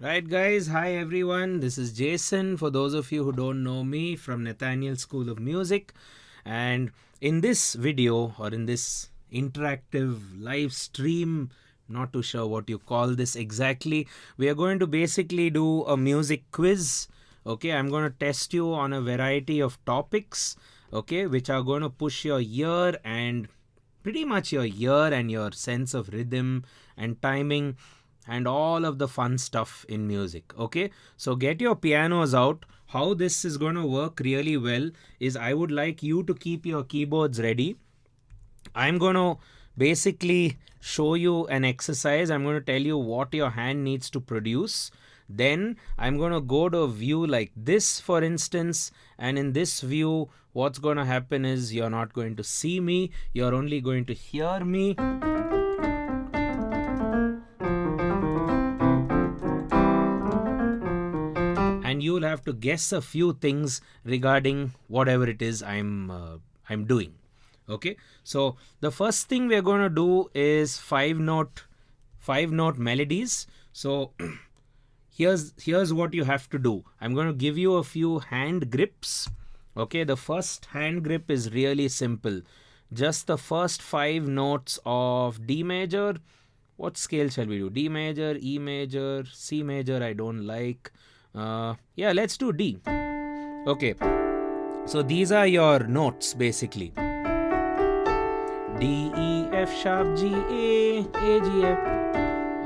Right, guys. Hi, everyone. This is Jason. For those of you who don't know me, from Nathaniel School of Music. And in this video, or in this interactive live stream, not too sure what you call this exactly, we are going to basically do a music quiz. Okay, I'm going to test you on a variety of topics, okay, which are going to push your ear and pretty much your ear and your sense of rhythm and timing and all of the fun stuff in music. Okay, so get your pianos out. How this is going to work really well is I would like you to keep your keyboards ready. I'm going to basically show you an exercise. I'm going to tell you what your hand needs to produce. Then I'm going to go to a view like this, for instance, and in this view what's going to happen is you're not going to see me, you're only going to hear me. And you'll have to guess a few things regarding whatever it is I'm doing. Okay, so the first thing we're going to do is five note melodies. So here's what you have to do. I'm going to give you a few hand grips. Okay, the first hand grip is really simple. Just the first 5 notes of D major. What scale shall we do? D major, E major, C major I don't like. Yeah, let's do D. Okay, so these are your notes basically. D, E, F sharp, G, A, G, F.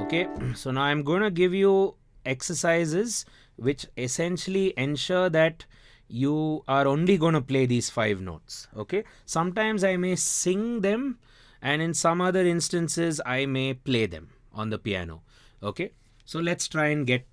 Okay, so now I'm going to give you exercises which essentially ensure that you are only going to play these 5 notes. Okay, sometimes I may sing them, and in some other instances I may play them on the piano. Okay, so let's try and get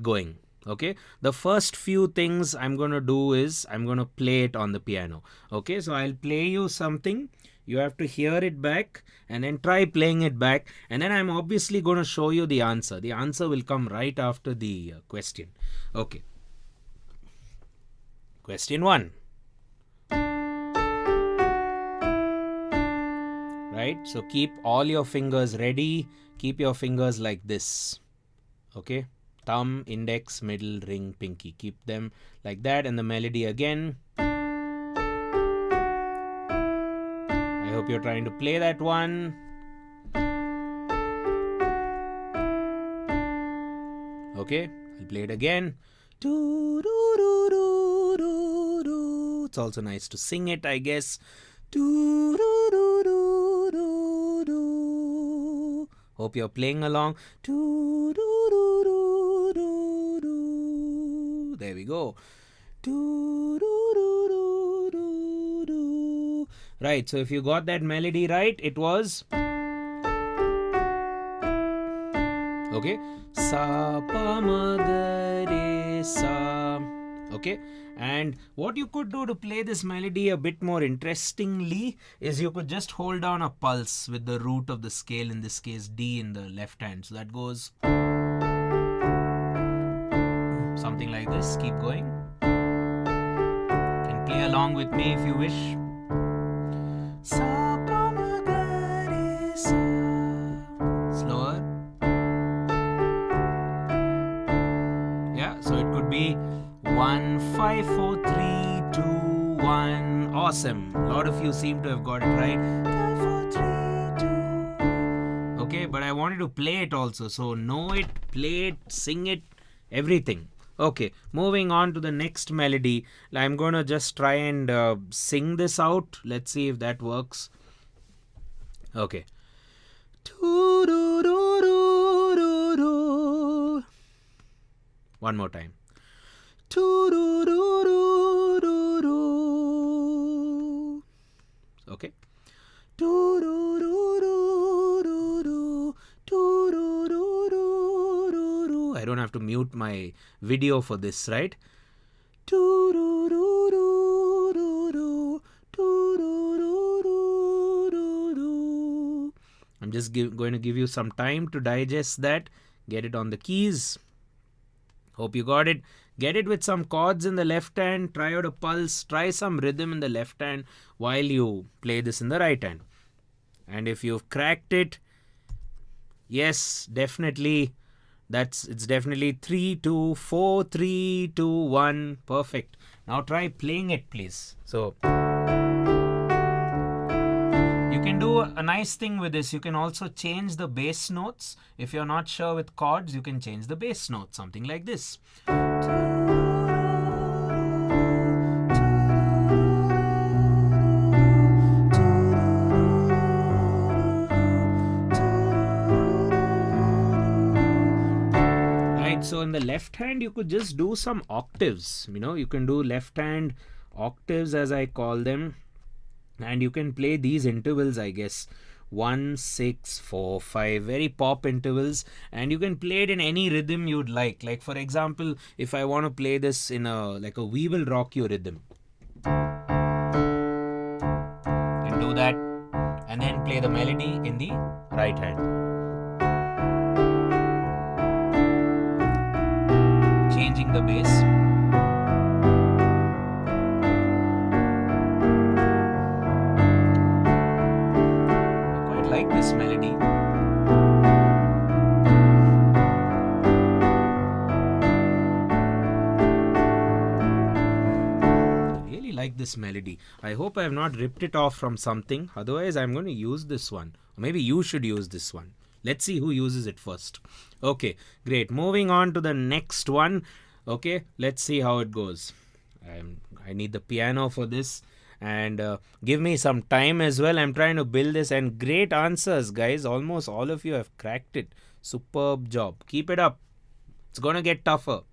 going. Okay, the first few things I'm going to do is I'm going to play it on the piano. Okay, so I'll play you something. You have to hear it back and then try playing it back, and then I'm obviously going to show you the answer. The answer will come right after the question. Okay. Question 1. Right, so keep all your fingers ready. Keep your fingers like this. Okay, thumb, index, middle, ring, pinky. Keep them like that, and the melody again. I hope you're trying to play that one. Okay, I'll play it again. It's also nice to sing it, I guess. Hope you're playing along. There we go. Right, so if you got that melody right, it was okay. Sa pa ma ga re sa. Okay, and what you could do to play this melody a bit more interestingly is you could just hold down a pulse with the root of the scale, in this case D, in the left hand. So that goes something like this. Keep going. You can play along with me if you wish. Sa pa ma ga re sa. Slower. Yeah, so it could be 1, 5, 4, 3, 2, 1. Awesome. A lot of you seem to have got it right. 5, 4, 3, 2. Okay, but I wanted to play it also. So know it, play it, sing it, everything. Okay, moving on to the next melody. I'm going to just try and sing this out. Let's see if that works. Okay. One more time. Okay. I don't have to mute my video for this, right? I'm just going to give you some time to digest that. Get it on the keys. Hope you got it. Get it with some chords in the left hand. Try out a pulse. Try some rhythm in the left hand while you play this in the right hand. And if you've cracked it, yes, definitely It's definitely 3, 2, 4, 3, 2, 1. Perfect. Now try playing it, please. So you can do a nice thing with this. You can also change the bass notes. If you're not sure with chords, you can change the bass note, something like this. Right, so in the left hand, you could just do some octaves. You can do left hand octaves, as I call them. And you can play these intervals, I guess. 1, 6, 4, 5. Very pop intervals. And you can play it in any rhythm you'd like. Like, for example, if I want to play this in a We Will Rock You rhythm. You can do that. And then play the melody in the right hand. Changing the bass. Like this melody. I really like this melody. I hope I have not ripped it off from something. Otherwise, I'm going to use this one. Or maybe you should use this one. Let's see who uses it first. Okay, great. Moving on to the next one. Okay, let's see how it goes. I need the piano for this. And give me some time as well. I'm trying to build this, and great answers, guys. Almost all of you have cracked it. Superb job. Keep it up. It's gonna get tougher.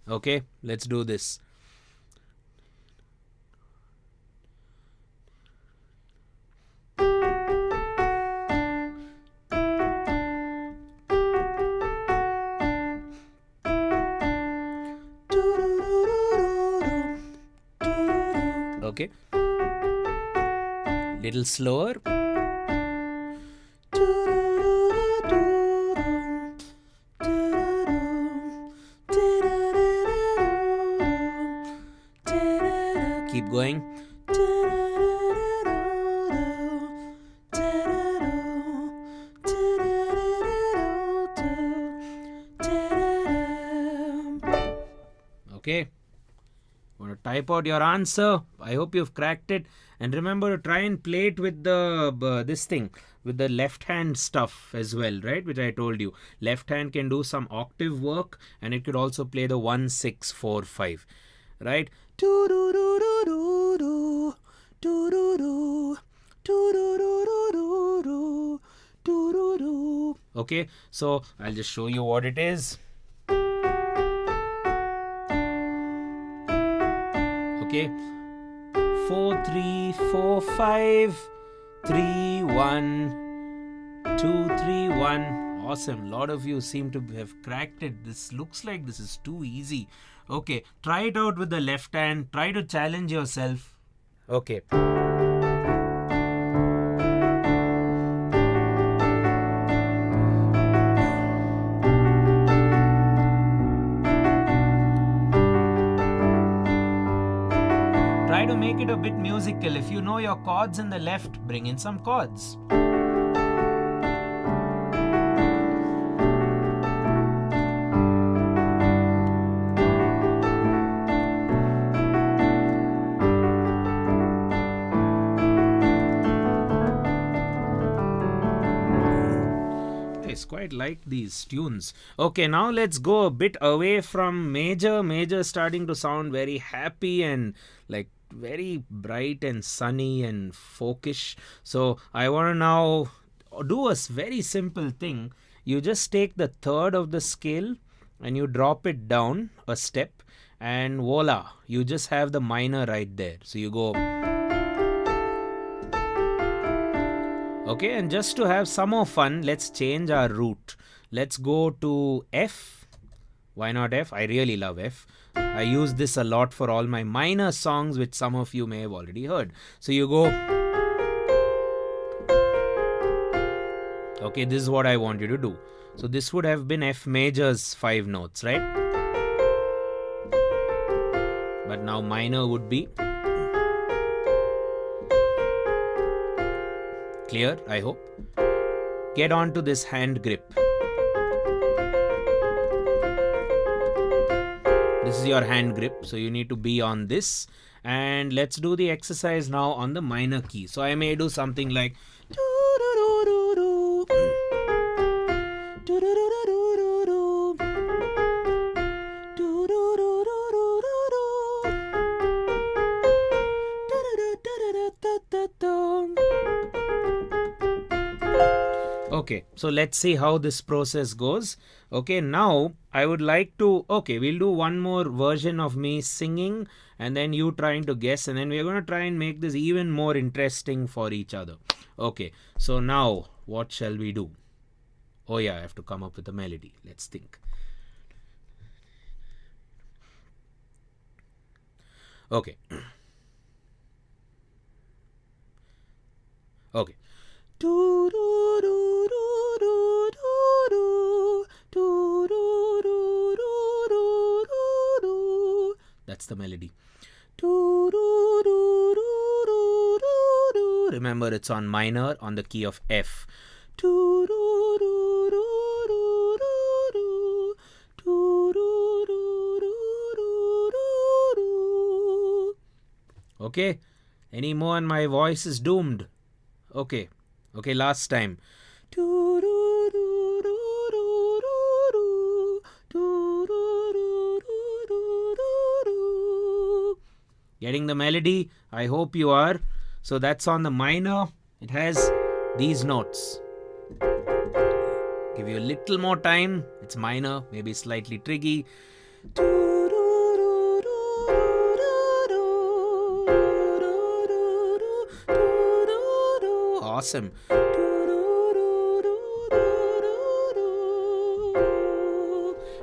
Okay, let's do this. Okay, little slower. Keep going. Okay. Want to type out your answer. I hope you've cracked it, and remember to try and play it with the this thing, with the left hand stuff as well, right, which I told you. Left hand can do some octave work, and it could also play the 1, 6, 4, 5, right? Okay, so I'll just show you what it is. Okay, 4, 3, 4, 5, 3, 1, 2, 3, 1. Awesome. A lot of you seem to have cracked it. This looks like this is too easy. Okay, try it out with the left hand. Try to challenge yourself. Okay. Try to make it a bit musical. If you know your chords in the left, bring in some chords. It's quite like these tunes. Okay, now let's go a bit away from major. Major starting to sound very happy and like very bright and sunny and folkish. So I want to now do a very simple thing. You just take the third of the scale and you drop it down a step, and voila, you just have the minor right there. So you go. Okay, and just to have some more fun, let's change our route. Let's go to F. Why not F? I really love F. I use this a lot for all my minor songs, which some of you may have already heard. So you go. Okay, this is what I want you to do. So this would have been F major's 5 notes, right? But now minor would be. Clear, I hope. Get on to this hand grip. This is your hand grip, so you need to be on this. And let's do the exercise now on the minor key. So I may do something like okay, so let's see how this process goes. Okay, now I would like to, okay, we'll do one more version of me singing and then you trying to guess, and then we're going to try and make this even more interesting for each other. Okay, so now what shall we do? Oh yeah, I have to come up with a melody. Let's think. Okay. Okay. That's the melody. Remember, it's on minor on the key of F. Okay, any more and my voice is doomed. Okay, okay, last time. Getting the melody? I hope you are. So that's on the minor. It has these notes. Give you a little more time. It's minor, maybe slightly tricky. Awesome.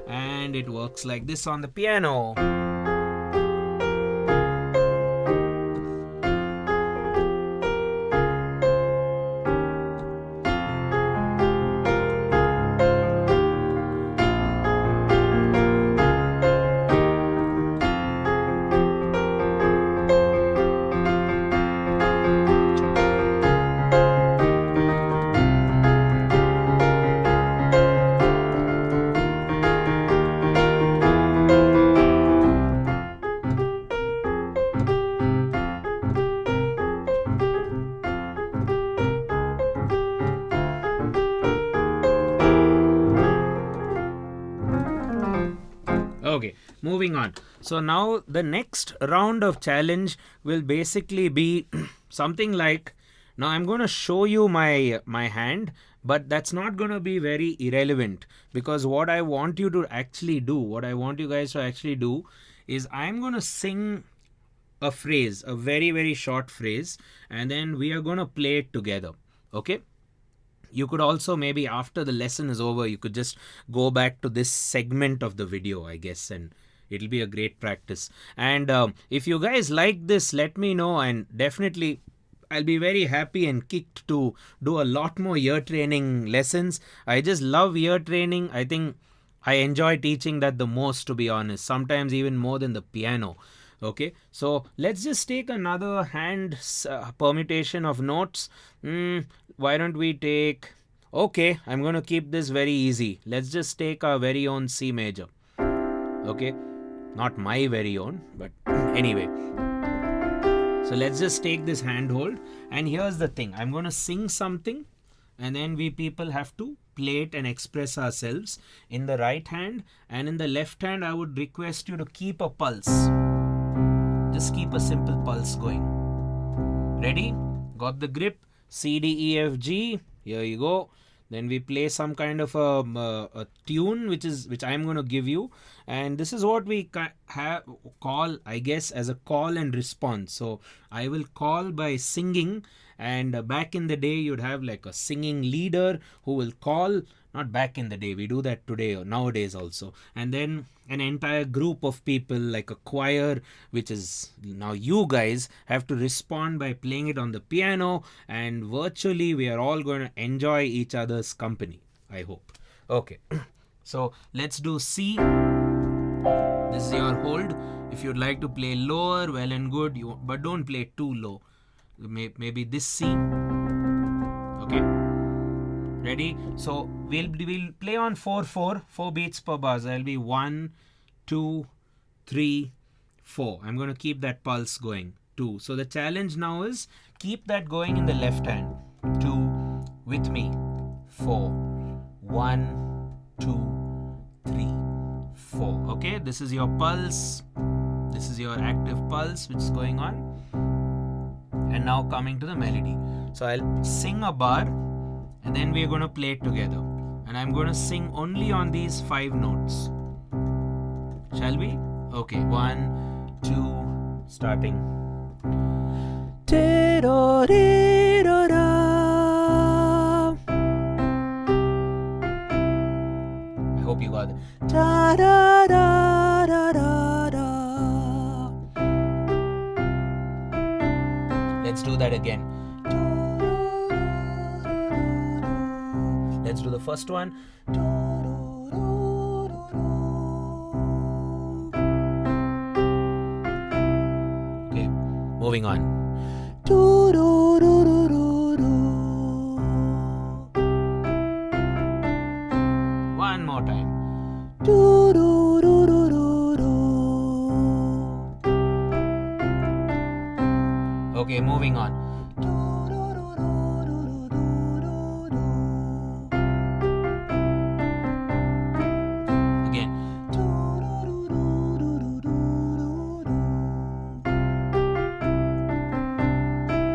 And it works like this on the piano. Okay, moving on. So now the next round of challenge will basically be something like, now I'm going to show you my hand, but that's not going to be very irrelevant, because what I want you to actually do, what I want you guys to actually do is I'm going to sing a phrase, a very, very short phrase, and then we are going to play it together. Okay? You could also, maybe after the lesson is over, you could just go back to this segment of the video, I guess, and it'll be a great practice. And if you guys like this, let me know, and definitely I'll be very happy and kicked to do a lot more ear training lessons. I just love ear training. I think I enjoy teaching that the most, to be honest, sometimes even more than the piano. Okay, so let's just take another hand permutation of notes. Why don't we take, okay, I'm going to keep this very easy. Let's just take our very own C major. Okay, not my very own, but anyway. So let's just take this handhold, and here's the thing. I'm going to sing something, and then we people have to play it and express ourselves in the right hand, and in the left hand I would request you to keep a pulse. Just keep a simple pulse going. Ready? Got the grip? C, D, E, F, G. Here you go. Then we play some kind of a tune which I'm going to give you, and this is what we call, I guess, as a call and response. So I will call by singing, and back in the day you'd have like a singing leader who will call. Not back in the day, we do that today or nowadays also. And then an entire group of people, like a choir, which is now you guys have to respond by playing it on the piano, and virtually we are all going to enjoy each other's company, I hope. Okay, so let's do C. This is your hold. If you'd like to play lower, well and good, but don't play too low. Maybe this C. Okay. Ready? So we'll play on 4/4, 4 beats per bar. There'll be 1, 2, 3, 4. I'm going to keep that pulse going. 2. So the challenge now is keep that going in the left hand. 2 with me. 4. 1, 2, 3, 4. Okay, this is your pulse. This is your active pulse which is going on. And now coming to the melody. So I'll sing a bar and then we're going to play it together. And I'm going to sing only on these 5 notes. Shall we? Okay, 1, 2, starting. I hope you got it. Let's do that again. Let's do the first one. Okay, moving on. One more time. Okay, moving on. Again.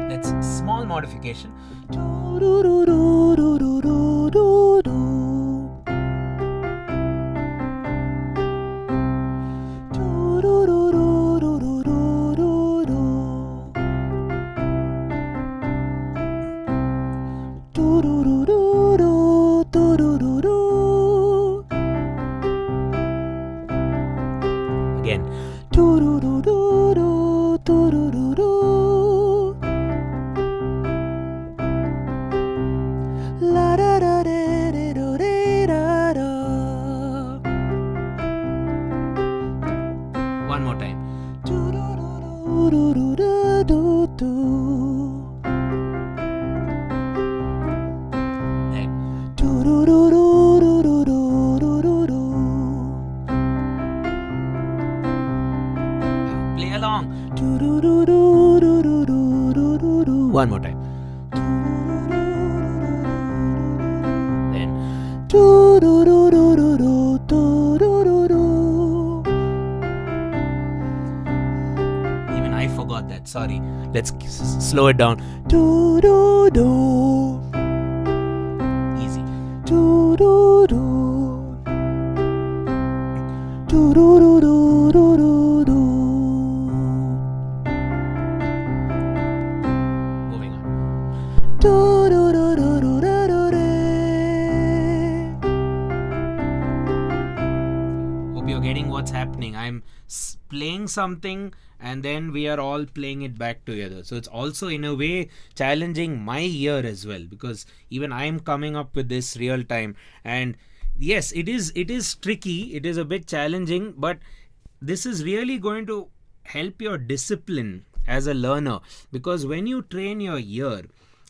That's small modification. Again. One more time. Play along. One more time. Then. Even I forgot that. Sorry. Let's slow it down. Easy. Moving on. Hope you're getting what's happening. I'm playing something and then we are all playing it back together. So it's also in a way challenging my ear as well, because even I'm coming up with this real time. And yes, it is tricky, it is a bit challenging, but this is really going to help your discipline as a learner, because when you train your ear,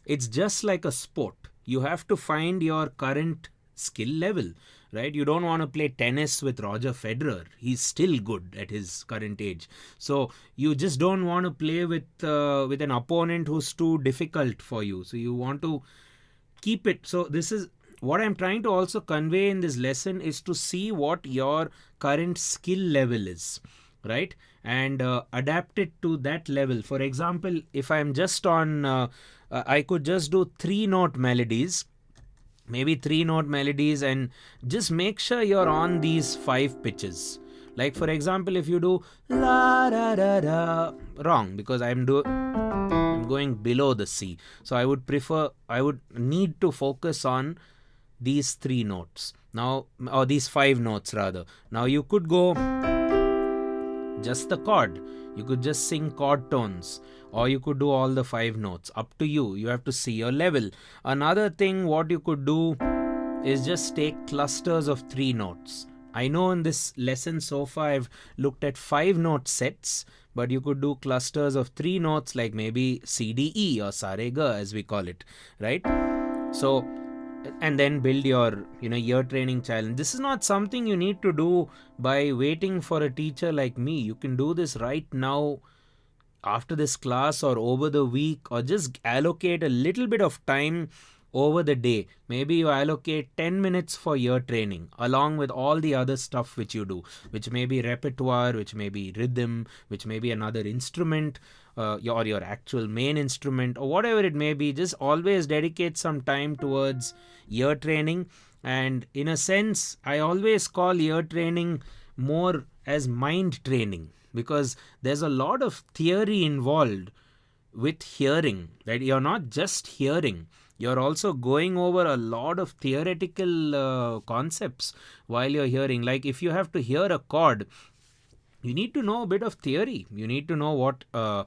it's just like a sport. You have to find your current skill level, right? You don't want to play tennis with Roger Federer. He's still good at his current age. So you just don't want to play with an opponent who's too difficult for you. So you want to keep it. So this is what I'm trying to also convey in this lesson, is to see what your current skill level is, right? And adapt it to that level. For example, if I'm just on, I could just do 3-note melodies, maybe 3-note melodies, and just make sure you're on these 5 pitches. Like for example, if you do la da da da, wrong, because I'm going below the C. So I would need to focus on these 3 notes now, or these 5 notes rather. Now you could go just the chord, you could just sing chord tones, or you could do all the 5 notes. Up to you. You have to see your level. Another thing what you could do is just take clusters of 3 notes. I know in this lesson so far I've looked at 5-note sets, but you could do clusters of 3 notes, like maybe C, D, E, or Sa, Re, Ga as we call it, right? So and then build your ear training challenge. This is not something you need to do by waiting for a teacher like me. You can do this right now after this class or over the week, or just allocate a little bit of time over the day. Maybe you allocate 10 minutes for ear training along with all the other stuff which you do, which may be repertoire, which may be rhythm, which may be another instrument, your actual main instrument, or whatever it may be. Just always dedicate some time towards ear training. And in a sense, I always call ear training more as mind training, because there's a lot of theory involved with hearing, that you're not just hearing, you're also going over a lot of theoretical concepts while you're hearing. Like if you have to hear a chord, you need to know a bit of theory. You need to know what a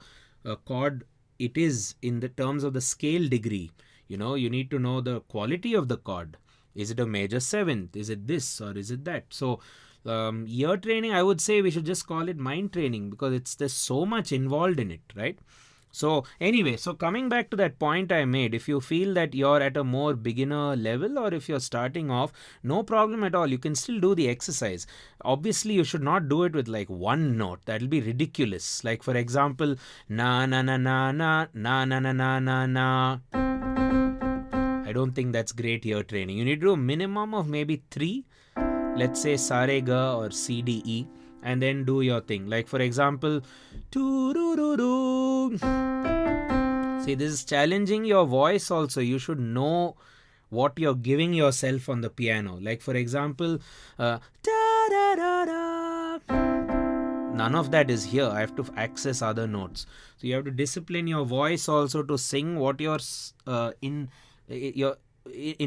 chord it is in the terms of the scale degree. You need to know the quality of the chord. Is it a major seventh? Is it this or is it that? So ear training, I would say we should just call it mind training, because there's so much involved in it, right? So anyway, so coming back to that point I made, if you feel that you're at a more beginner level, or if you're starting off, no problem at all. You can still do the exercise. Obviously, you should not do it with like one note. That'll be ridiculous. Like for example, na na na na na na na na na na na. I don't think that's great ear training. You need to do a minimum of maybe 3. Let's say sa re ga or C D E, and then do your thing. Like for example, see, this is challenging your voice also. You should know what you're giving yourself on the piano. Like for example, da da da da. None of that is here. I have to access other notes. So you have to discipline your voice also to sing what you're in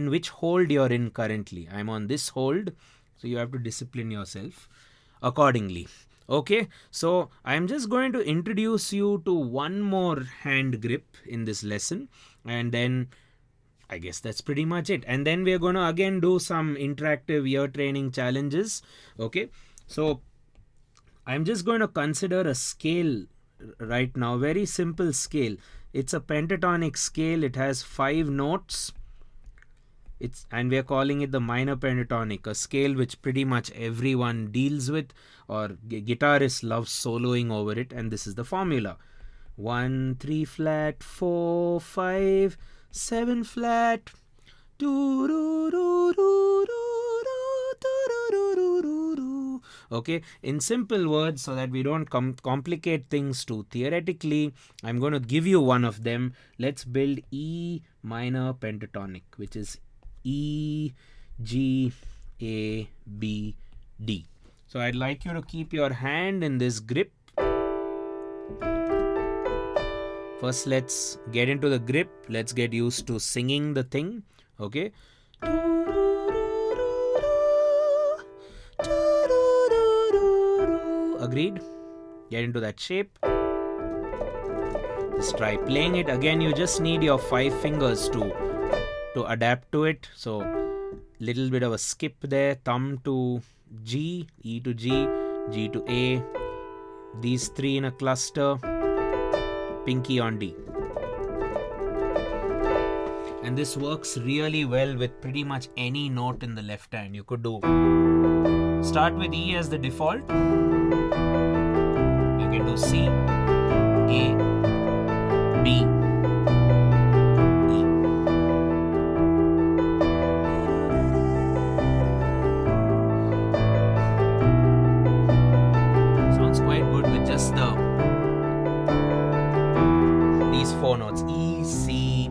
which hold you're in currently. I'm on this hold. So you have to discipline yourself accordingly. Okay, so I'm just going to introduce you to one more hand grip in this lesson, and then I guess that's pretty much it. And then we're going to again do some interactive ear training challenges. Okay, so I'm just going to consider a scale right now, very simple scale. It's a pentatonic scale. It has 5 notes. And we are calling it the minor pentatonic, a scale which pretty much everyone deals with, or guitarists love soloing over it. And this is the formula: 1 3 flat, 4 5 7 flat, 2 do do do do. Okay, in simple words, so that we don't complicate things too theoretically, I'm going to give you one of them. Let's build E minor pentatonic, which is E, G, A, B, D. So I'd like you to keep your hand in this grip. First, let's get into the grip. Let's get used to singing the thing. Okay. Agreed? Get into that shape. Just try playing it. Again, you just need your 5 fingers to adapt to it. So little bit of a skip there. Thumb to G, E to G, G to A, these 3 in a cluster, pinky on D. And this works really well with pretty much any note in the left hand. You could start with E as the default. You can do C, A, B, these 4 notes: E, C,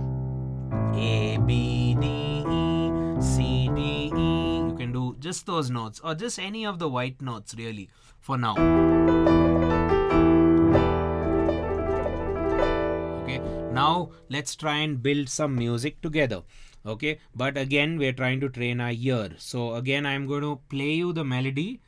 A, B, D, E, C, D, E. You can do just those notes, or just any of the white notes really for now. Okay, now let's try and build some music together. Okay, but again we're trying to train our ear. So again I'm going to play you the melody,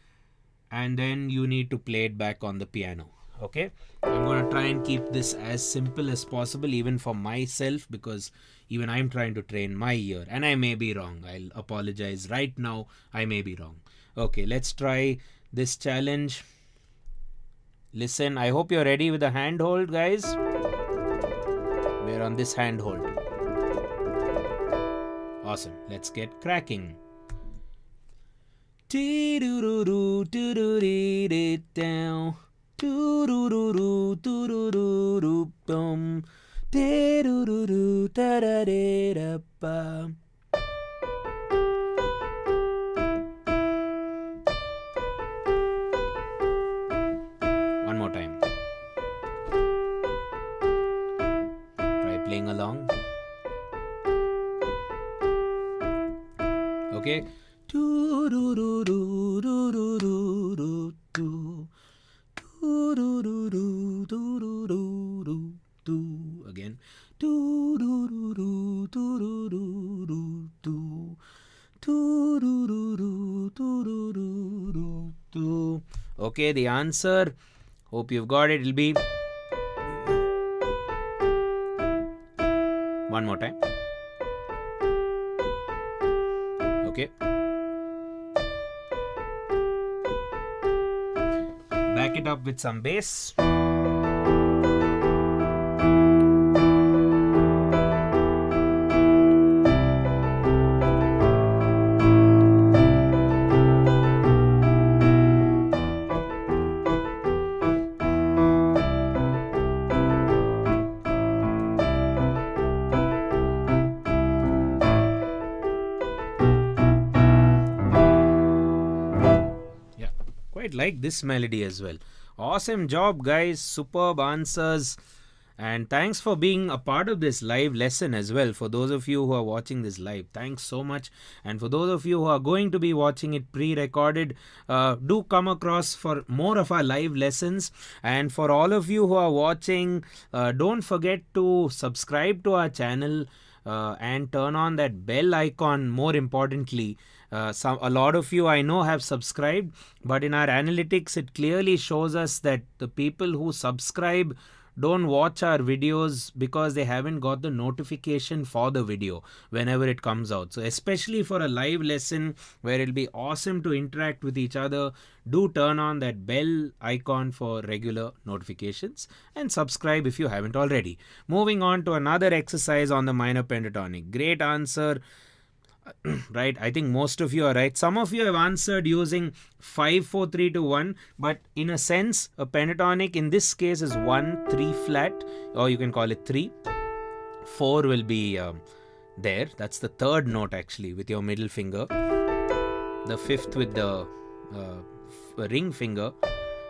and then you need to play it back on the piano. Okay, I'm going to try and keep this as simple as possible, even for myself, because even I'm trying to train my ear, and I may be wrong. I'll apologize right now. I may be wrong. Okay, let's try this challenge. Listen, I hope you're ready with the handhold, guys. We're on this handhold. Awesome. Let's get cracking. Down. Bum. One more time. Try playing along. Okay. Again. Okay, the answer, hope you've got it, it'll be one more time. Okay. Back it up with some bass. Quite like this melody as well. Awesome job, guys. Superb answers. And thanks for being a part of this live lesson as well. For those of you who are watching this live, thanks so much. And for those of you who are going to be watching it pre-recorded, do come across for more of our live lessons. And for all of you who are watching, don't forget to subscribe to our channel and turn on that bell icon. More importantly, a lot of you I know have subscribed, but in our analytics it clearly shows us that the people who subscribe don't watch our videos because they haven't got the notification for the video whenever it comes out. So especially for a live lesson where it'll be awesome to interact with each other, do turn on that bell icon for regular notifications and subscribe if you haven't already. Moving on to another exercise on the minor pentatonic. Great answer. Right, I think most of you are right. Some of you have answered using 5, 4, 3, 2, 1, but in a sense a pentatonic in this case is 1, 3 flat, or you can call it 3. 4 will be there, that's the third note actually with your middle finger, the 5th with the ring finger,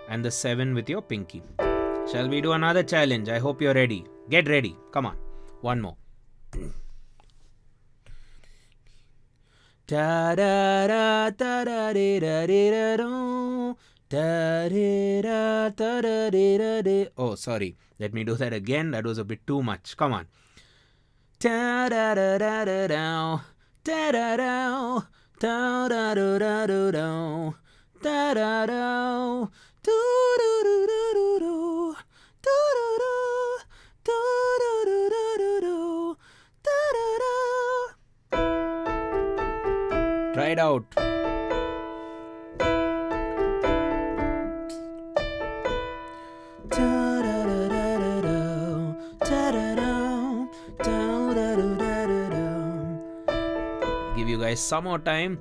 and the 7 with your pinky. Shall we do another challenge? I hope you're ready. Get ready, come on, one more. Da da da da da da da da. Oh, sorry. Let me do that again. That was a bit too much. Come on. Da da da da da da da da da da da da da da da da da. Try it out. Give you guys some more time.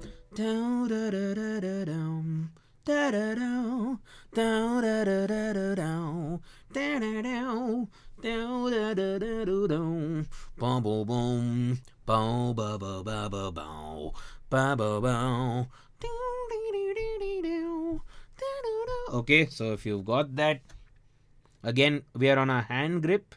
Okay, so if you've got that, again we are on a hand grip.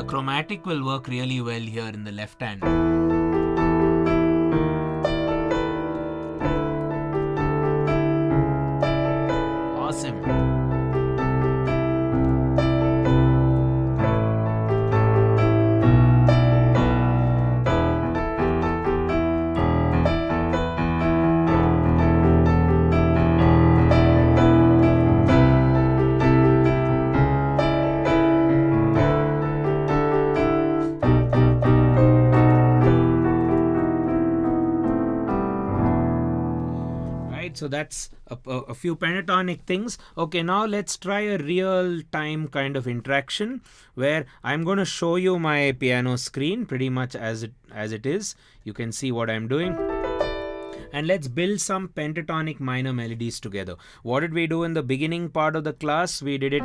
Chromatic will work really well here in the left hand. Awesome. right? So that's a few pentatonic things. Okay, now let's try a real time kind of interaction where I'm going to show you my piano screen pretty much as it is. You can see what I'm doing. And let's build some pentatonic minor melodies together. What did we do in the beginning part of the class? We did it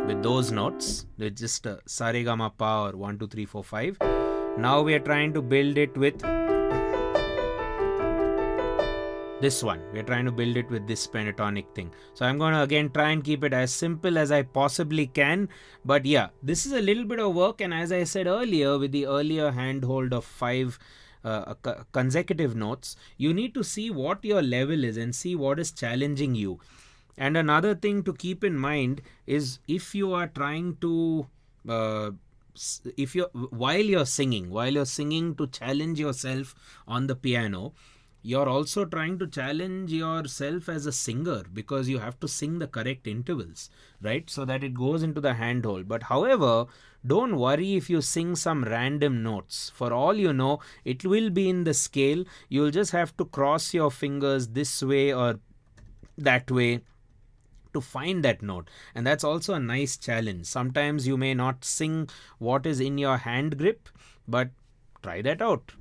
with those notes, with just sa re ga ma pa or 1 2 3 4 5. Now we are trying to build it with this one. We're trying to build it with this pentatonic thing. So I'm going to again try and keep it as simple as I possibly can. But yeah, this is a little bit of work, and as I said earlier, with the earlier handhold of 5 consecutive notes, you need to see what your level is and see what is challenging you. And another thing to keep in mind is if you are trying to while you're singing to challenge yourself on the piano, you're also trying to challenge yourself as a singer, because you have to sing the correct intervals, right? So that it goes into the handhold. But however, don't worry if you sing some random notes. For all you know, it will be in the scale. You'll just have to cross your fingers this way or that way to find that note, and that's also a nice challenge. Sometimes you may not sing what is in your hand grip, but try that out.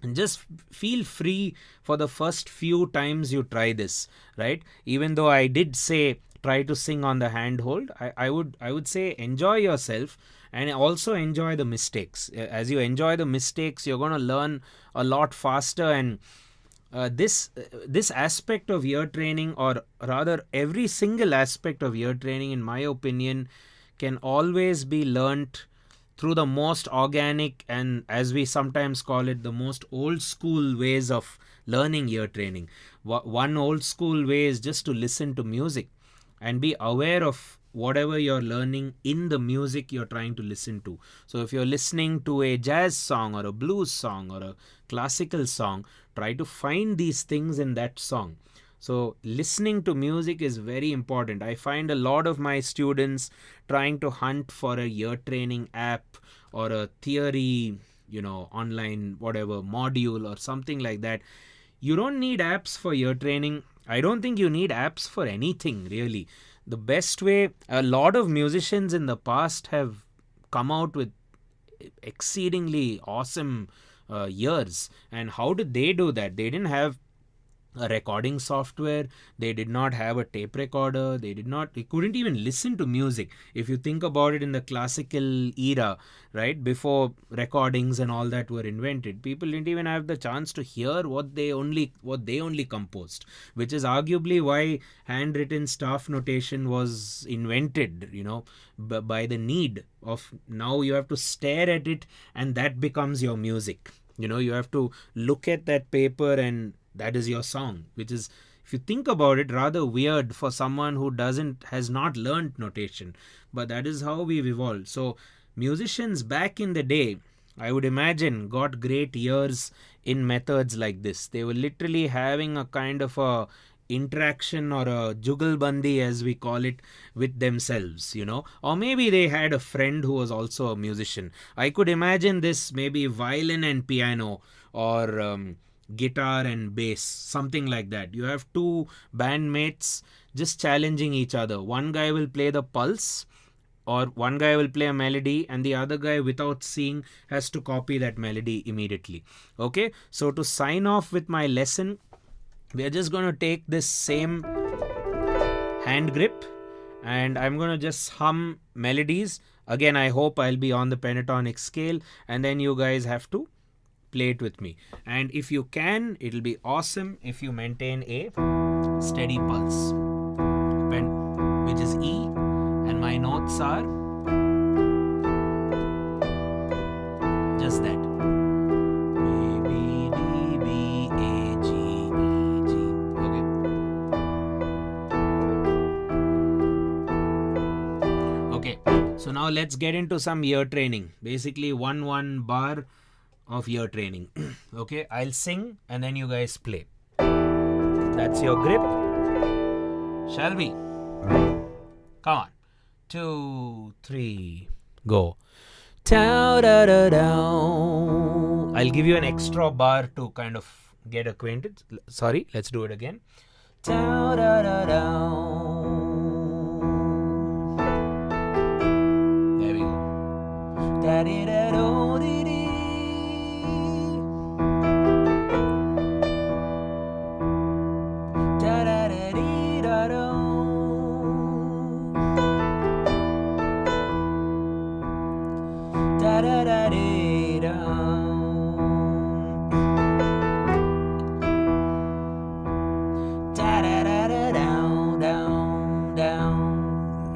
And just feel free for the first few times you try this, right? Even though I did say try to sing on the handhold, I would say enjoy yourself and also enjoy the mistakes. As you enjoy the mistakes, you're going to learn a lot faster. And this aspect of ear training, or rather every single aspect of ear training, in my opinion, can always be learnt through the most organic and, as we sometimes call it, the most old school ways of learning ear training. One old school way is just to listen to music and be aware of whatever you're learning in the music you're trying to listen to. So if you're listening to a jazz song or a blues song or a classical song, try to find these things in that song. So listening to music is very important. I find a lot of my students trying to hunt for a ear training app or a theory, online, whatever, module or something like that. You don't need apps for ear training. I don't think you need apps for anything, really. The best way, a lot of musicians in the past have come out with exceedingly awesome ears. And how did they do that? They didn't have a recording software, they did not have a tape recorder, they couldn't even listen to music. If you think about it, in the classical era, right, before recordings and all that were invented, people didn't even have the chance to hear what they only composed, which is arguably why handwritten staff notation was invented, by the need of, now you have to stare at it and that becomes your music. You have to look at that paper and that is your song, which is, if you think about it, rather weird for someone who has not learned notation. But that is how we've evolved. So musicians back in the day, I would imagine, got great ears in methods like this. They were literally having a kind of a interaction or a jugalbandi, as we call it, with themselves, or maybe they had a friend who was also a musician. I could imagine this maybe violin and piano, or guitar and bass, something like that. You have two bandmates just challenging each other. One guy will play the pulse, or one guy will play a melody, and the other guy, without seeing, has to copy that melody immediately. Okay, so to sign off with my lesson, we are just going to take this same hand grip and I'm going to just hum melodies. Again, I hope I'll be on the pentatonic scale, and then you guys have to play it with me. And if you can, it'll be awesome if you maintain a steady pulse, which is E, and my notes are just that. A, B, D, B, A, G, E, G. Okay. So now let's get into some ear training. Basically 1 bar of ear training. Okay, I'll sing and then you guys play. That's your grip. Shall we? Come on. 2, 3, go. Down, da, da, down. I'll give you an extra bar to kind of get acquainted. Sorry, let's do it again. Down, da, da, down. There we go. Da, di, da, do, di, di. Da, da, da, di, da, do. Da, da, da, di, da. Da, da, da, da, down, down, down.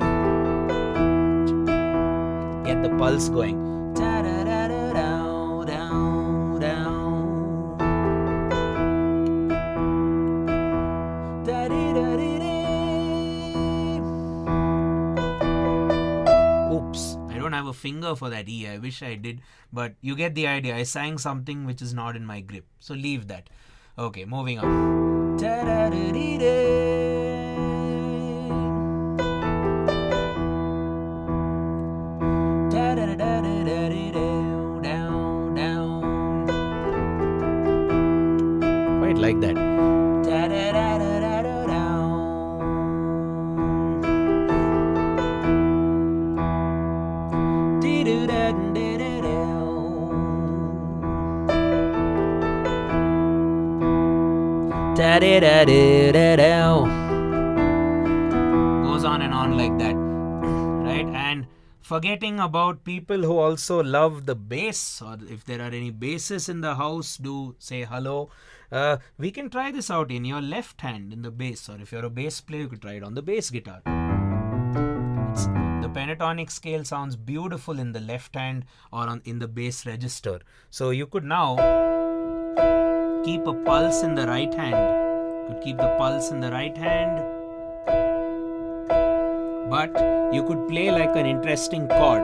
Get the pulse going. Da, da, da, da, down, down, down. Da, di, da, di, di. Oops, I don't have a finger for that E. I wish I did, but you get the idea. I sang something which is not in my grip, so leave that. Okay, moving on. Da, da, da, di, da. Da, da, da, da, da, di, da, down, down. Quite like that. Da, da, da, da, da, da, down. Di, do, da, da, da, da. Da, da, da, da, da, da. Goes on and on like that, right? And forgetting about people who also love the bass, or if there are any bassists in the house, do say hello. We can try this out in your left hand in the bass, or if you're a bass player, you could try it on the bass guitar. The pentatonic scale sounds beautiful in the left hand or in the bass register. So you could now keep a pulse in the right hand. Could keep the pulse in the right hand. But you could play like an interesting chord.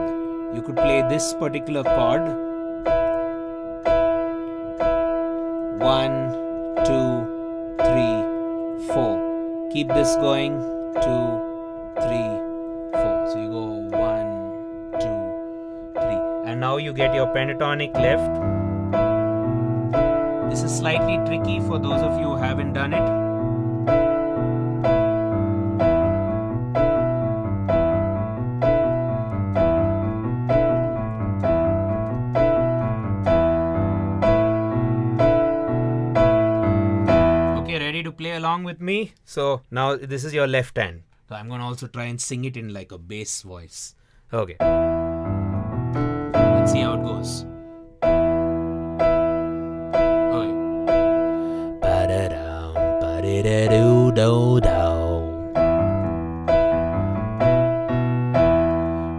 You could play this particular chord. 1, 2, 3, 4. Keep this going. 2, 3, 4. So you go 1, 2, 3. And now you get your pentatonic left. This is slightly tricky for those of you who haven't done it. Okay, ready to play along with me? So now this is your left hand. So I'm going to also try and sing it in like a bass voice. Okay. Let's see how it goes.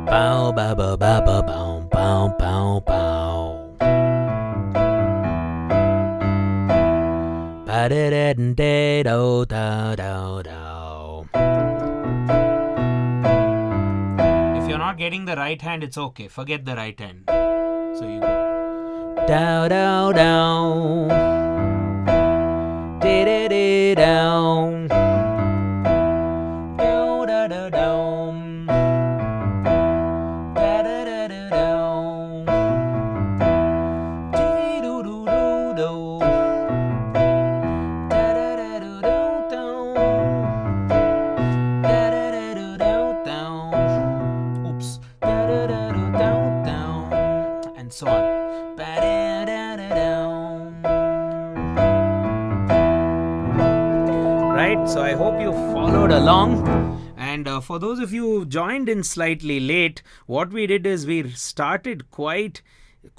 Bow ba ba ba ba bow bow bow bow. Ba da da da do da da do. If you're not getting the right hand, it's okay. Forget the right hand. So you go dow dow dow. Da da da down. Dow da da down. Da da da da down. Dee doo doo doo doo. Da da da doo doo down. Da da da doo doo down. Oops. Da da da doo down down. And so on. Ba da da da down. Right, so I hope you followed along. And for those of you who joined in slightly late, what we did is we started quite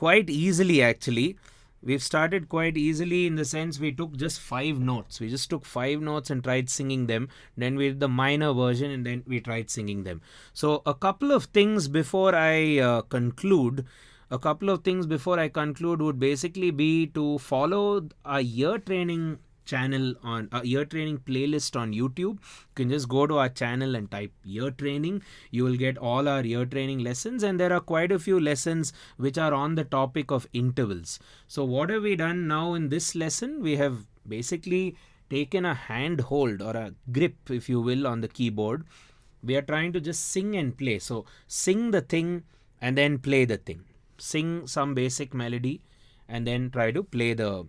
easily actually. We've started quite easily in the sense we took just 5 notes. We just took 5 notes and tried singing them. Then we did the minor version and then we tried singing them. So a couple of things before I conclude would basically be to follow a ear training channel on a ear training playlist on YouTube. You can just go to our channel and type ear training. You will get all our ear training lessons, and there are quite a few lessons which are on the topic of intervals. So what have we done now in this lesson? We have basically taken a handhold or a grip, if you will, on the keyboard. We are trying to just sing and play. So sing the thing and then play the thing. Sing some basic melody and then try to play the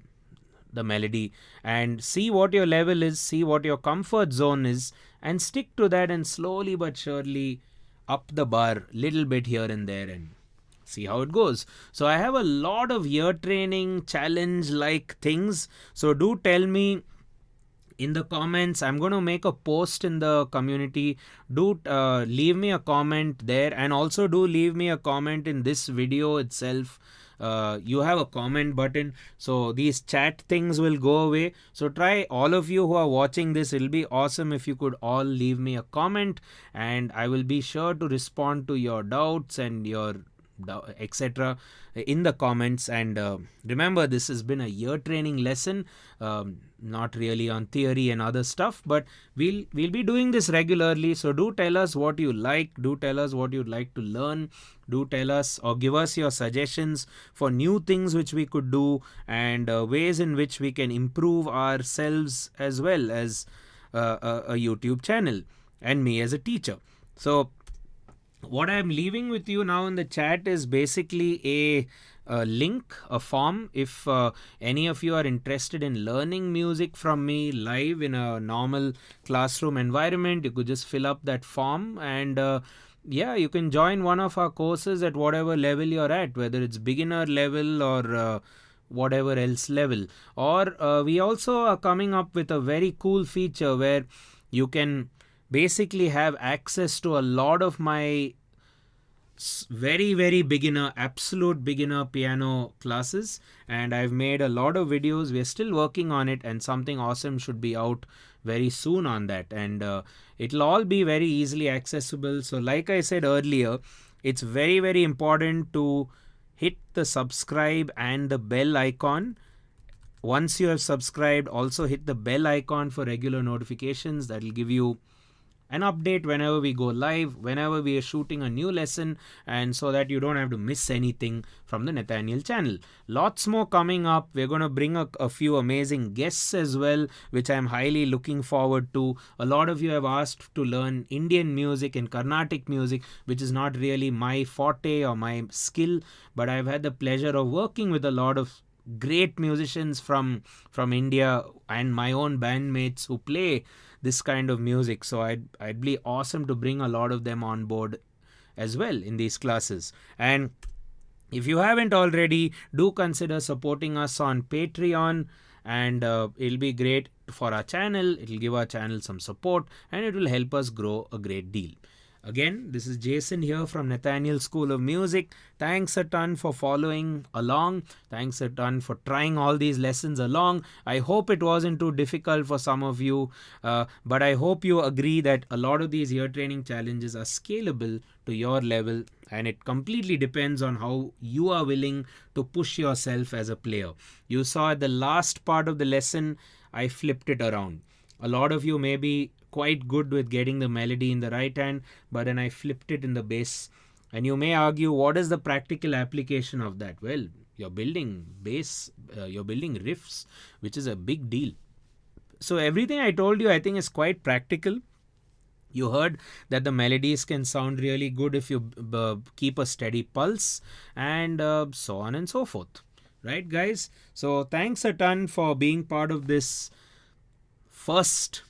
the melody and see what your level is, see what your comfort zone is, and stick to that, and slowly but surely up the bar little bit here and there and see how it goes. So I have a lot of ear training challenge like things. So do tell me in the comments. I'm going to make a post in the community. Do leave me a comment there, and also do leave me a comment in this video itself. You have a comment button, so these chat things will go away. So try, all of you who are watching this, it'll be awesome if you could all leave me a comment, and I will be sure to respond to your doubts and your etc. in the comments. And remember, this has been a ear training lesson, not really on theory and other stuff, but we'll be doing this regularly. So do tell us what you like, do tell us what you'd like to learn, do tell us or give us your suggestions for new things which we could do, and ways in which we can improve ourselves as well as a YouTube channel and me as a teacher. So what I'm leaving with you now in the chat is basically a link, a form. If any of you are interested in learning music from me live in a normal classroom environment, you could just fill up that form, and yeah, you can join one of our courses at whatever level you're at, whether it's beginner level or whatever else level. Or we also are coming up with a very cool feature where you can basically have access to a lot of my very beginner, absolute beginner piano classes, and I've made a lot of videos. We're still working on it, and something awesome should be out very soon on that, and it'll all be very easily accessible. So like I said earlier, it's very important to hit the subscribe and the bell icon. Once you have subscribed, also hit the bell icon for regular notifications. That will give you an update whenever we go live, whenever we are shooting a new lesson, and so that you don't have to miss anything from the Nathaniel channel. Lots more coming up. We're going to bring a few amazing guests as well, which I'm highly looking forward to. A lot of you have asked to learn Indian music and Carnatic music, which is not really my forte or my skill, but I've had the pleasure of working with a lot of great musicians from India and my own bandmates who play this kind of music. So I'd be awesome to bring a lot of them on board as well in these classes. And if you haven't already, do consider supporting us on Patreon, and it'll be great for our channel. It'll give our channel some support, and it will help us grow a great deal. Again, this is Jason here from Nathaniel School of Music. Thanks a ton for following along. Thanks a ton for trying all these lessons along. I hope it wasn't too difficult for some of you, but I hope you agree that a lot of these ear training challenges are scalable to your level, and it completely depends on how you are willing to push yourself as a player. You saw at the last part of the lesson, I flipped it around. A lot of you may be quite good with getting the melody in the right hand, but then I flipped it in the bass. And you may argue, what is the practical application of that? Well, you're building bass, you're building riffs, which is a big deal. So everything I told you, I think, is quite practical. You heard that the melodies can sound really good if you keep a steady pulse, and so on and so forth. Right, guys? So thanks a ton for being part of this first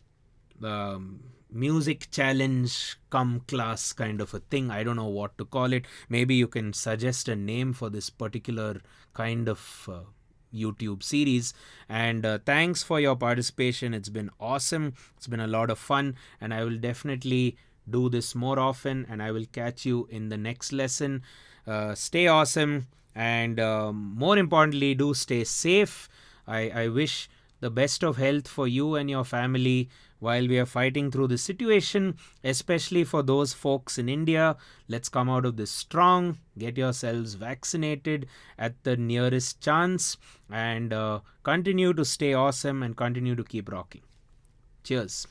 music challenge come class kind of a thing. I don't know what to call it. Maybe you can suggest a name for this particular kind of YouTube series. And thanks for your participation. It's been awesome. It's been a lot of fun, and I will definitely do this more often, and I will catch you in the next lesson. Stay awesome, and more importantly, do stay safe. I wish the best of health for you and your family while we are fighting through this situation, especially for those folks in India. Let's come out of this strong. Get yourselves vaccinated at the nearest chance, and continue to stay awesome and continue to keep rocking. Cheers.